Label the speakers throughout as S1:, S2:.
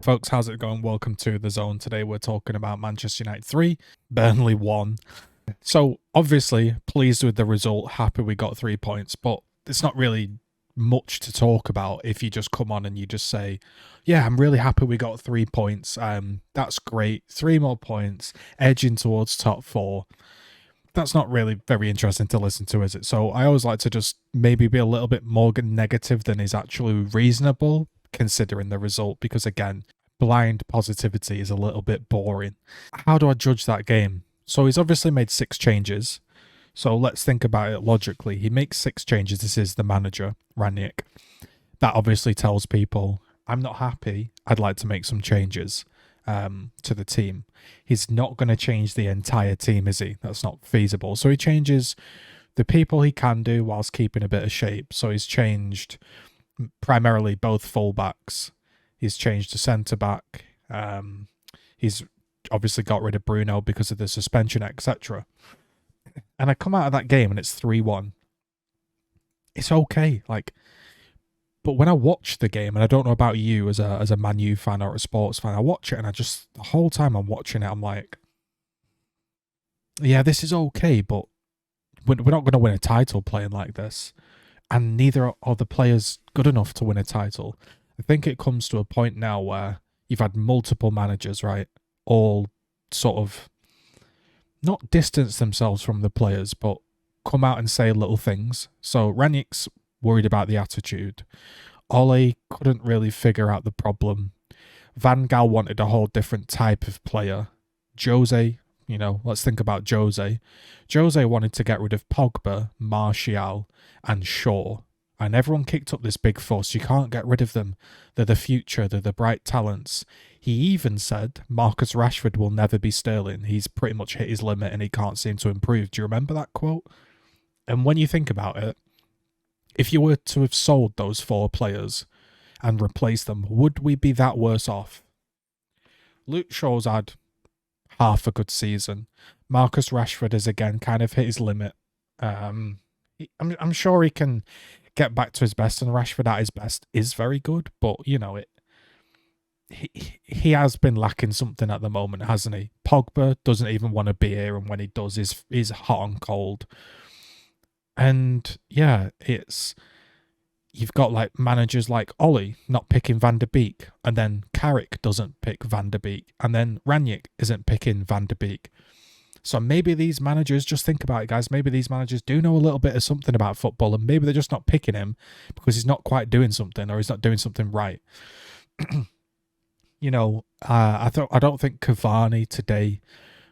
S1: Folks, how's it going? Welcome to The Zone. Today we're talking about Manchester United 3, Burnley 1. So, obviously, pleased with the result, happy we got 3 points, but it's not really much to talk about if you just come on and you just say, yeah, I'm really happy we got 3 points. That's great. 3 more points, edging towards top 4. That's not really very interesting to listen to, is it? So I always like to just maybe be a little bit more negative than is actually reasonable, considering the result, because again, blind positivity is a little bit boring. How do I judge that game? So he's obviously made 6 changes. So let's think about it logically. He makes 6 changes. This is the manager, Ranić. That obviously tells people, I'm not happy. I'd like to make some changes to the team. He's not going to change the entire team, is he? That's not feasible. So he changes the people he can do whilst keeping a bit of shape. So he's changed primarily both fullbacks. He's changed the centre-back. He's obviously got rid of Bruno because of the suspension, etc. And I come out of that game and it's 3-1. It's okay. But when I watch the game, and I don't know about you as a Man U fan or a sports fan, I watch it and the whole time I'm watching it, I'm like, yeah, this is okay, but we're not going to win a title playing like this. And neither are the players good enough to win a title. I think it comes to a point now where you've had multiple managers, right? All sort of not distance themselves from the players, but come out and say little things. So Ranić's worried about the attitude. Ole couldn't really figure out the problem. Van Gaal wanted a whole different type of player. Jose, let's think about Jose. Jose wanted to get rid of Pogba, Martial, and Shaw. And everyone kicked up this big fuss. You can't get rid of them. They're the future. They're the bright talents. He even said Marcus Rashford will never be Sterling. He's pretty much hit his limit and he can't seem to improve. Do you remember that quote? And when you think about it, if you were to have sold those 4 players and replaced them, would we be that worse off? Luke Shaw's had half a good season. Marcus Rashford has again kind of hit his limit. I'm sure he can get back to his best, and Rashford at his best is very good, but he has been lacking something at the moment, hasn't he? Pogba doesn't even want to be here, and when he does, is hot and cold. And yeah, you've got managers like Ollie not picking Van der Beek, and then Carrick doesn't pick Van der Beek, and then Ranić isn't picking Van der Beek. So maybe these managers, just think about it, guys, maybe these managers do know a little bit of something about football, and maybe they're just not picking him because he's not quite doing something, or he's not doing something right. I don't think Cavani today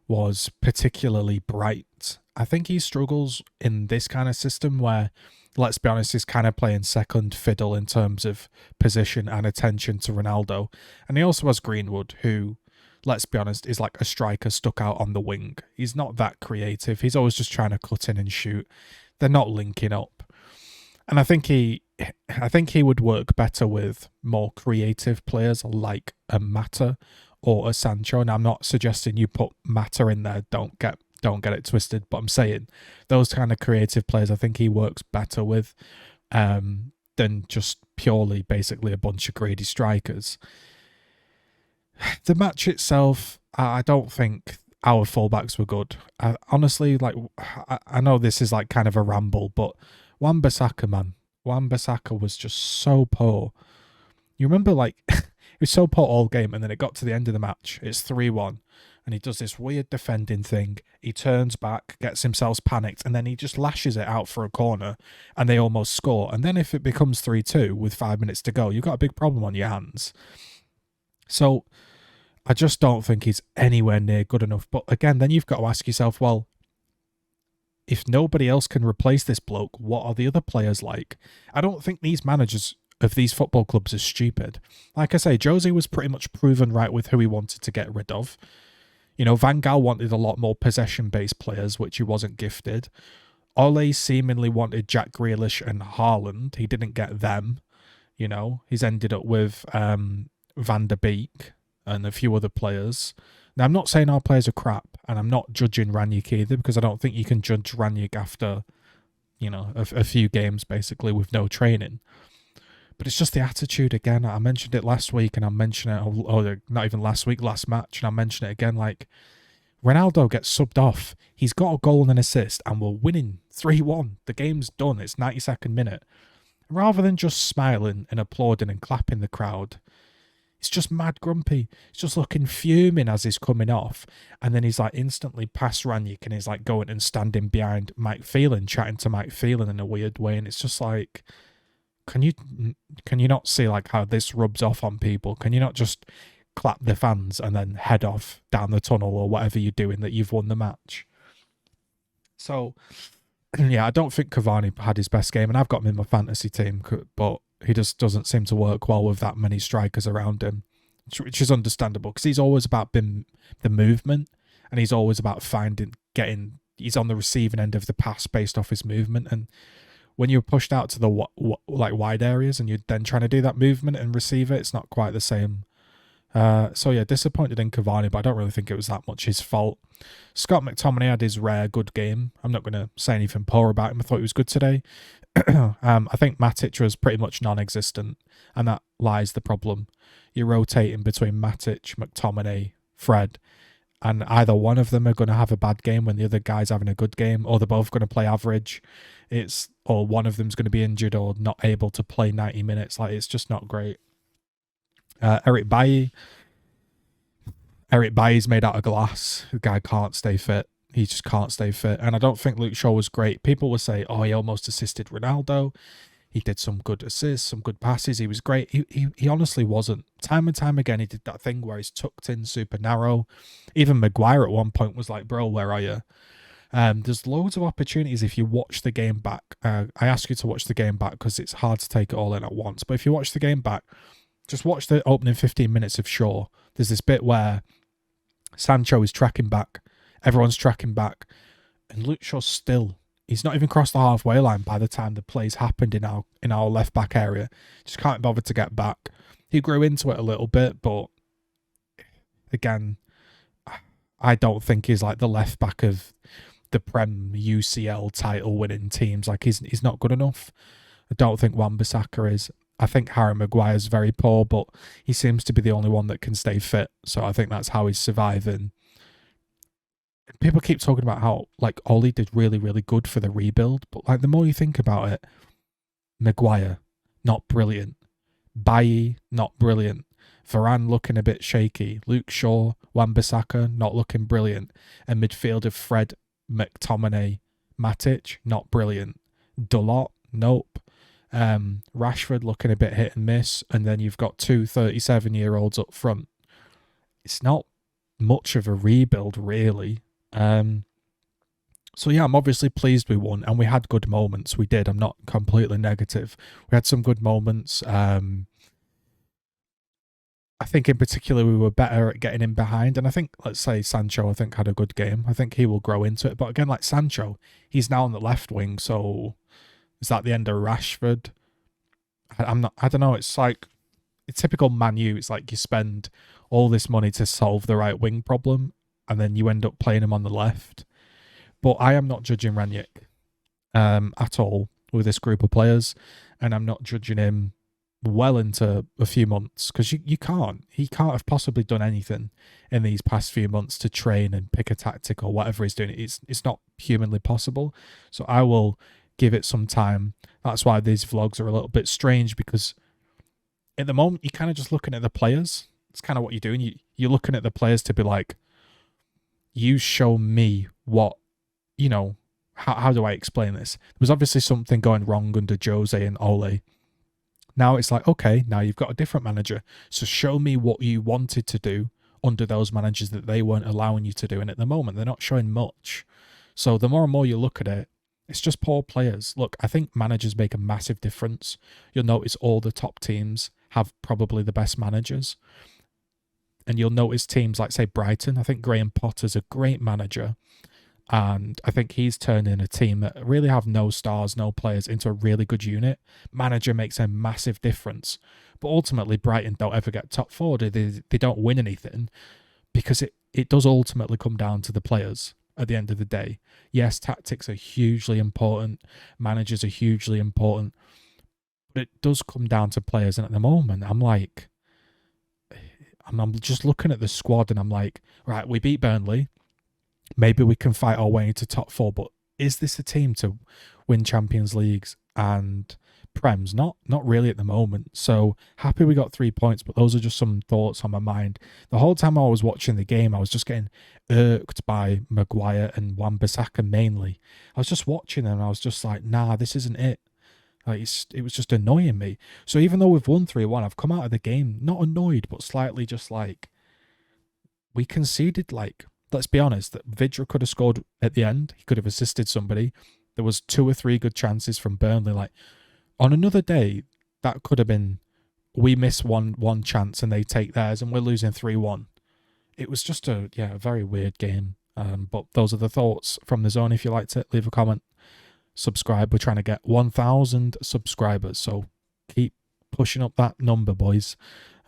S1: was particularly bright. I think he struggles in this kind of system where, let's be honest, he's kind of playing second fiddle in terms of position and attention to Ronaldo. And he also has Greenwood, who, let's be honest, is like a striker stuck out on the wing. He's not that creative. He's always just trying to cut in and shoot. They're not linking up. And I think he would work better with more creative players like a Mata or a Sancho. And I'm not suggesting you put Mata in there. Don't get it twisted. But I'm saying those kind of creative players, I think he works better with than just purely basically a bunch of greedy strikers. The match itself, I don't think our fullbacks were good. Honestly, I know this is kind of a ramble, but Wan-Bissaka, man. Wan-Bissaka was just so poor. You remember, he was so poor all game, and then it got to the end of the match. It's 3-1, and he does this weird defending thing. He turns back, gets himself panicked, and then he just lashes it out for a corner, and they almost score. And then if it becomes 3-2 with 5 minutes to go, you've got a big problem on your hands. So I just don't think he's anywhere near good enough. But again, then you've got to ask yourself, well, if nobody else can replace this bloke, what are the other players like? I don't think these managers of these football clubs are stupid. Like I say, Jose was pretty much proven right with who he wanted to get rid of. Van Gaal wanted a lot more possession-based players, which he wasn't gifted. Ole seemingly wanted Jack Grealish and Haaland. He didn't get them. He's ended up with Van der Beek and a few other players. Now, I'm not saying our players are crap, and I'm not judging Ranić either, because I don't think you can judge Ranić after, a few games, basically, with no training. But it's just the attitude again. I mentioned it last week, and I mentioned it, or not even last week, last match, and I mentioned it again. Like, Ronaldo gets subbed off. He's got a goal and an assist, and we're winning 3-1. The game's done. It's 92nd minute. Rather than just smiling and applauding and clapping the crowd, he's just mad grumpy. He's just looking fuming as he's coming off. And then he's like instantly past Ranić, and he's like going and standing behind Mike Phelan, chatting to Mike Phelan in a weird way. And it's just like, can you not see like how this rubs off on people? Can you not just clap the fans and then head off down the tunnel or whatever you're doing that you've won the match? So, yeah, I don't think Cavani had his best game, and I've got him in my fantasy team, but he just doesn't seem to work well with that many strikers around him, which is understandable because he's always about the movement, and he's always about he's on the receiving end of the pass based off his movement. And when you're pushed out to the like wide areas and you're then trying to do that movement and receive it, it's not quite the same. So yeah, disappointed in Cavani, but I don't really think it was that much his fault. Scott McTominay had his rare good game. I'm not going to say anything poor about him. I thought he was good today. I think Matic was pretty much non-existent, and that lies the problem. You're rotating between Matic, McTominay, Fred, and either one of them are going to have a bad game when the other guy's having a good game, or they're both going to play average. Or one of them's going to be injured or not able to play 90 minutes. Like, it's just not great. Eric Bailly is made out of glass. The guy can't stay fit. He just can't stay fit. And I don't think Luke Shaw was great. People will say, oh, he almost assisted Ronaldo. He did some good assists, some good passes. He was great. He honestly wasn't. Time and time again, he did that thing where he's tucked in super narrow. Even Maguire at one point was like, bro, where are you? There's loads of opportunities if you watch the game back. I ask you to watch the game back because it's hard to take it all in at once. But if you watch the game back, just watch the opening 15 minutes of Shaw. There's this bit where Sancho is tracking back. Everyone's tracking back. And Luke Shaw's he's not even crossed the halfway line by the time the play's happened in our left back area. Just can't bother to get back. He grew into it a little bit, but again, I don't think he's like the left back of the Prem UCL title winning teams. Like, he's not good enough. I don't think Wan-Bissaka is. I think Harry Maguire's very poor, but he seems to be the only one that can stay fit. So I think that's how he's surviving. People keep talking about how, like, Ollie did really, really good for the rebuild. But, like, the more you think about it, Maguire, not brilliant. Bailly, not brilliant. Varane looking a bit shaky. Luke Shaw, Wan-Bissaka, not looking brilliant. And midfield of Fred, McTominay, Matic, not brilliant. Dalot, nope. Rashford looking a bit hit and miss, and then you've got two 37-year-olds up front. It's not much of a rebuild, really. So yeah, I'm obviously pleased we won, and we had good moments. We did. I'm not completely negative. We had some good moments. I think in particular we were better at getting in behind, and I think, let's say Sancho, I think had a good game. I think he will grow into it. But again, like Sancho, he's now on the left wing, so is that the end of Rashford? I don't know. It's like, it's typical Man U. It's like you spend all this money to solve the right wing problem, and then you end up playing him on the left. But I am not judging Ranić at all with this group of players, and I'm not judging him well into a few months, because you can't. He can't have possibly done anything in these past few months to train and pick a tactic or whatever he's doing. It's not humanly possible. So I will give it some time. That's why these vlogs are a little bit strange, because at the moment you're kind of just looking at the players. It's kind of what you're doing. You're looking at the players to be like, you show me what, how do I explain this? There was obviously something going wrong under Jose and Ole. Now it's like, okay, now you've got a different manager. So show me what you wanted to do under those managers that they weren't allowing you to do. And at the moment, they're not showing much. So the more and more you look at it, it's just poor players. Look, I think managers make a massive difference. You'll notice all the top teams have probably the best managers. And you'll notice teams like, say, Brighton. I think Graham Potter's a great manager. And I think he's turned in a team that really have no stars, no players, into a really good unit. Manager makes a massive difference. But ultimately, Brighton don't ever get top four. They don't win anything, because it does ultimately come down to the players at the end of the day. Yes, tactics are hugely important. Managers are hugely important. But it does come down to players, and at the moment, I'm like, I'm just looking at the squad, and I'm like, right, we beat Burnley. Maybe we can fight our way into top four, but is this a team to win Champions Leagues and Prems? Not really at the moment. So happy we got 3 points, but those are just some thoughts on my mind. The whole time I was watching the game, I was just getting irked by Maguire and Wan-Bissaka mainly. I was just watching them and I was just like, nah, this isn't it. Like it was just annoying me. So even though we've won 3-1, I've come out of the game not annoyed, but slightly just like, we conceded, like, let's be honest, that Vidra could have scored at the end. He could have assisted somebody. There was 2 or 3 good chances from Burnley. Like, on another day, that could have been, we miss one chance and they take theirs and we're losing 3-1. It was just a very weird game. But those are the thoughts from the zone. If you liked it, leave a comment. Subscribe. We're trying to get 1,000 subscribers. So keep pushing up that number, boys.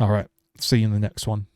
S1: All right. See you in the next one.